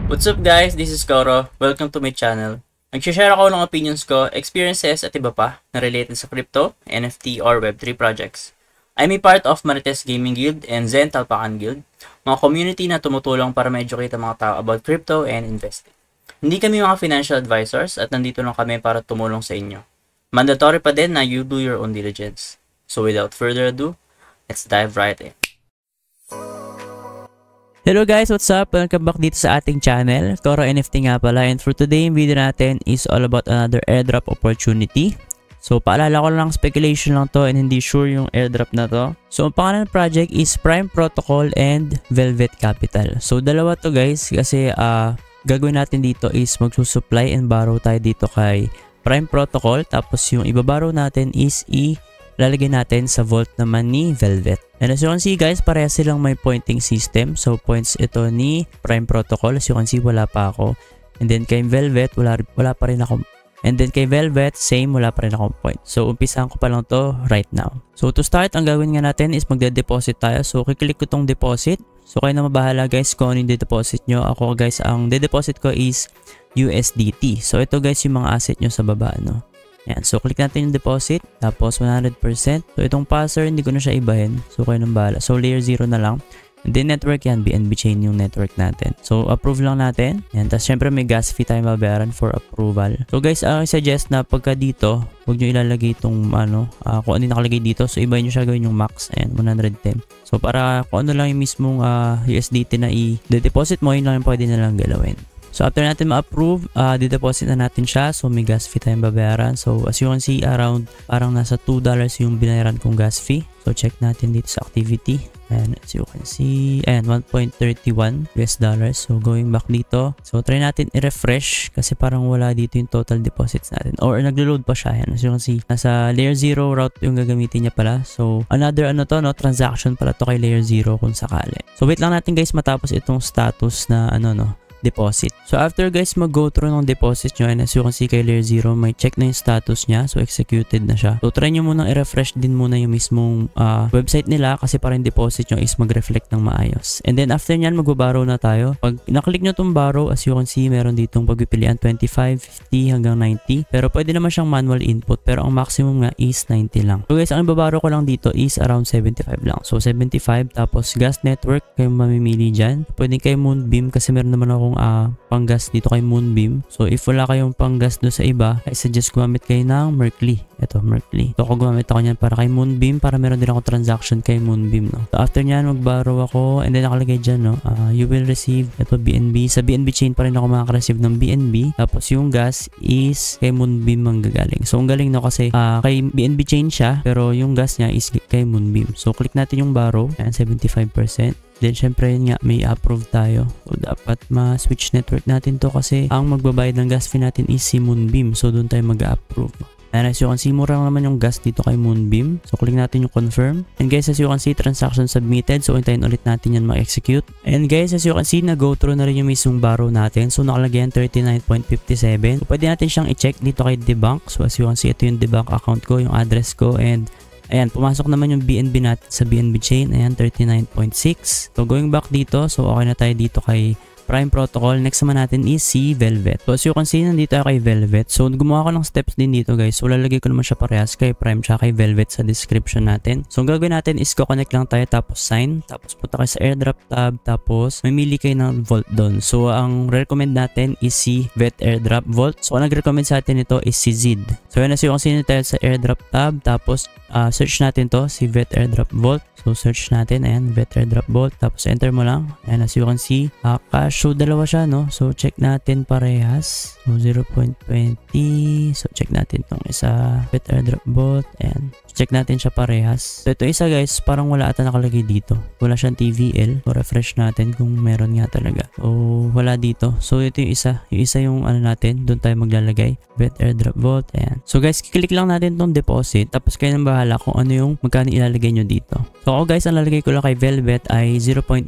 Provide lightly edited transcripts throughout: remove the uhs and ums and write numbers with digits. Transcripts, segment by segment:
What's up guys? This is Koro. Welcome to my channel. Nag-share ako ng opinions ko, experiences at iba pa na related sa crypto, NFT or Web3 projects. I'm a part of Marites Gaming Guild and Zen Talpakan Guild, mga community na tumutulong para ma-educate ang mga tao about crypto and investing. Hindi kami mga financial advisors at nandito lang kami para tumulong sa inyo. Mandatory pa din na you do your own diligence. So without further ado, let's dive right in. Hello guys, what's up? Welcome back dito sa ating channel. Koro NFT nga pala, and for today, yung video natin is all about another airdrop opportunity. So paalala ko lang, speculation lang to and hindi sure yung airdrop na to. So ang pangalan ng project is Prime Protocol and Velvet Capital. So dalawa to guys kasi gagawin natin dito is magsusupply and borrow tayo dito kay Prime Protocol, tapos yung ibaborrow natin is lalagay natin sa vault naman ni Velvet. And as you can see guys, parehas silang may pointing system. So points ito ni Prime Protocol. As you can see, wala pa ako. And then kay Velvet, wala pa rin ako. And then kay Velvet, same, wala pa rin akong point. So umpisahan ko pa lang to right now. So to start, ang gawin nga natin is magde-deposit tayo. So kiklik ko tong deposit. So kayo na mabahala guys kung ano yung de-deposit nyo. Ako guys, ang de-deposit ko is USDT. So ito guys yung mga asset nyo sa baba, no? Yan. So, click natin yung deposit. Tapos, 100%. So, itong passer, hindi ko na siya ibahin. So, kayo nang bahala. So, layer 0 na lang. And then, network yan. BNB chain yung network natin. So, approve lang natin. Yan. Tapos, syempre, may gas fee tayo mabayaran for approval. So, guys, I suggest na pagka dito, huwag nyo ilalagay itong, kung ano yung nakalagay dito. So, ibahin nyo siya gawin yung max. Ayan, 110. So, para kung ano lang yung mismong USDT na i-deposit mo, yun lang yung pwede na lang galawin. So after natin ma-approve, di-deposit na natin siya. So may gas fee tayong babayaran. So as you can see, around parang nasa $2 yung binayaran kong gas fee. So check natin dito sa activity. And as you can see, ayan, $1.31. So going back dito. So try natin i-refresh kasi parang wala dito yung total deposits natin. Or naglo-load pa siya. Ayan, as you can see, nasa layer 0 route yung gagamitin niya pala. So another transaction pala to kay layer 0 kung sakali. So wait lang natin guys matapos itong status na deposit. So after guys mag-go through ng deposit nyo, and as you can see kay layer 0, may check na yung status niya. So executed na siya. So try nyo munang i-refresh din muna yung mismong website nila kasi para yung deposit nyo is mag-reflect ng maayos. And then after nyan, mag-borrow na tayo. Pag naklik nyo itong borrow, as you can see, meron ditong pagpipilian 25, 50 hanggang 90. Pero pwede naman siyang manual input. Pero ang maximum nga is 90 lang. So guys, ang ibaborrow ko lang dito is around 75 lang. So 75, tapos gas network kayo mamimili dyan. Pwede kay Moonbeam kasi meron naman akong panggas dito kay Moonbeam. So if wala kayong panggas do sa iba, I suggest gumamit kayo ng Merkley. Ito, Merkley. So ako gumamit ako niyan para kay Moonbeam, para meron din ako transaction kay Moonbeam, no. So after niyan, mag-borrow ako, and then nakalagay dyan, no, you will receive, ito BNB. Sa BNB chain pa rin ako makaka-receive ng BNB. Tapos yung gas is kay Moonbeam manggagaling. So ang galing, no, kasi kay BNB chain siya, pero yung gas niya is kay Moonbeam. So click natin yung borrow, and 75%. Then, syempre yun nga, may approve tayo. So, dapat ma-switch network natin to kasi ang magbabayad ng gas fee natin is si Moonbeam. So, doon tayo mag-approve. And as you can see, mura naman yung gas dito kay Moonbeam. So, click natin yung confirm. And guys, as you can see, transaction submitted. So, hintayin ulit natin yan ma-execute. And guys, as you can see, na-go through na rin yung mismong borrow natin. So, nakalagay yan 39.57. So, pwede natin siyang i-check dito kay Debunk. So, as you can see, ito yung Debunk account ko, yung address ko, and ayan, pumasok naman yung BNB natin sa BNB chain. Ayan, 39.6. So, going back dito. So, okay na tayo dito kay Prime Protocol. Next naman natin is si Velvet. So, as you can see, nandito tayo kay Velvet. So, gumawa ko ng steps din dito, guys. So, lalagay ko naman siya parehas kay Prime tsaka kay Velvet sa description natin. So, ang gagawin natin is connect lang tayo, tapos sign. Tapos, punta kayo sa airdrop tab. Tapos, mamili kayo ng vault doon. So, ang recommend natin is si Vet Airdrop Vault. So, ang nag-recommend sa atin ito is si Zid. So, yun, as you can see, tayo sa airdrop tab. Tapos, search natin to, si Vet Airdrop Vault. So, search natin. Ayan, Vet Airdrop Vault. Tapos, enter mo lang. And as you can see, cash. So, dalawa siya, no? So, check natin parehas. So, 0.20. So, check natin itong isa. Vet Airdrop Vault. Ayan. Check natin siya parehas. So, ito isa guys, parang wala ata nakalagay dito. Wala siyang TVL. So, refresh natin kung meron nga talaga. So, wala dito. So, ito yung isa. Yung isa yung ano natin. Doon tayo maglalagay. Vet Airdrop Vault. Ayan. So, guys, kiklik lang natin itong deposit. Tapos, kayo nang bahala kung ano yung magkano ilalagay nyo dito. So, ako guys, ang lalagay ko lang kay Velvet ay 0.15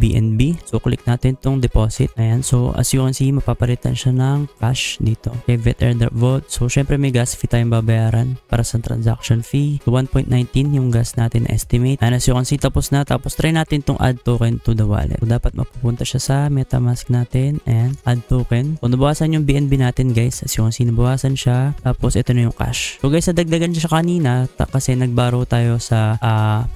BNB. So, click natin itong deposit. Ayan. So, as you can see, mapapalitan siya ng cash dito. Kay Vet Airdrop Vault. So, syempre may gas fee tayong babayaran para sa transaction fee. 3 to 1.19 yung gas natin na estimate. And as you can see, tapos na. Tapos try natin tong add token to the wallet. So dapat mapupunta siya sa MetaMask natin and add token. Kung nabawasan yung BNB natin guys, as you can see, nabawasan siya. Tapos ito na yung cash. So guys, nadagdagan siya kanina kasi nag-borrow tayo sa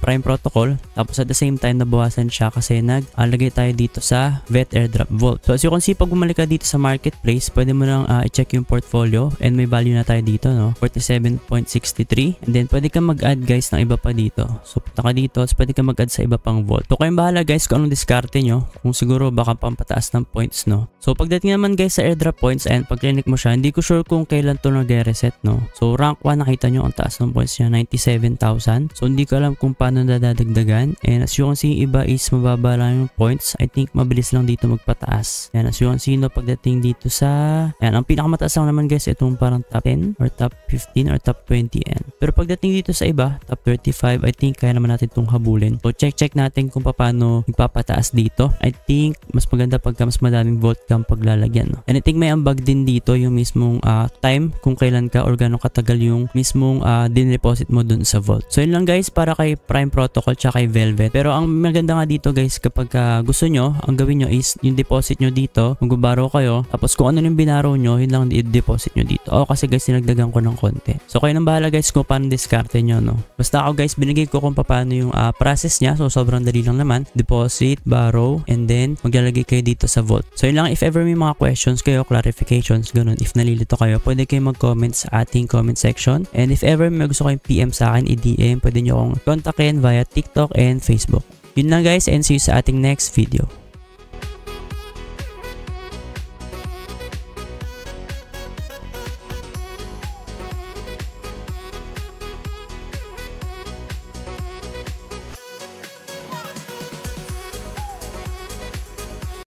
Prime Protocol. Tapos at the same time, nabawasan siya kasi naglagay tayo dito sa VET Airdrop Vault. So as you can see, pag bumalik ka dito sa marketplace, pwede mo lang i-check yung portfolio and may value na tayo dito, no? 47.63. And then pwede ka mag-add guys ng iba pa dito. So punta ka dito, so pwede ka mag-add sa iba pang vault. So kayong bahala guys kung anong diskarte nyo. Kung siguro baka pampataas ng points, no? So pagdating naman guys sa airdrop points and pag clinic mo siya, hindi ko sure kung kailan to nag-reset, no? So rank 1, nakita nyo ang taas ng points niya, 97,000. So hindi ko alam kung paano nadadagdagan. And as you can see, iba is mababa lang yung points. I think mabilis lang dito magpataas. And as you can see, no, pagdating dito sa ang pinakamataas lang naman guys, itong parang top 10 or top 15 or top 20 yan. Pero pagdating dito sa iba, top 35, I think kaya naman natin itong habulin. So check natin kung paano magpapataas dito. I think mas maganda pagka mas madaming vault kang paglalagyan, no? And I think may ambag din dito yung mismong time kung kailan ka or gano'ng katagal yung mismong din-deposit mo dun sa vault. So yun lang guys para kay Prime Protocol tsaka kay Velvet. Pero ang maganda nga dito guys, kapag gusto nyo, ang gawin nyo is yung deposit nyo dito, mag-borrow kayo, tapos kung ano yung binarrow nyo, yun lang i-deposit nyo dito. Kasi guys, sinagdagan ko ng konti. So kayo nang bahala guys kung paano diskarte nyo, no? Basta ako guys, binigay ko kung paano yung process nya. So sobrang dali lang naman. Deposit, borrow, and then maglalagay kayo dito sa vault. So yun lang, if ever may mga questions kayo, clarifications, ganun, if nalilito kayo, pwede kayo mag-comment sa ating comment section. And if ever may gusto kayong PM sa akin, i-DM, pwede nyo akong kontakin via TikTok and Facebook. Yun lang guys, and see you sa ating next video.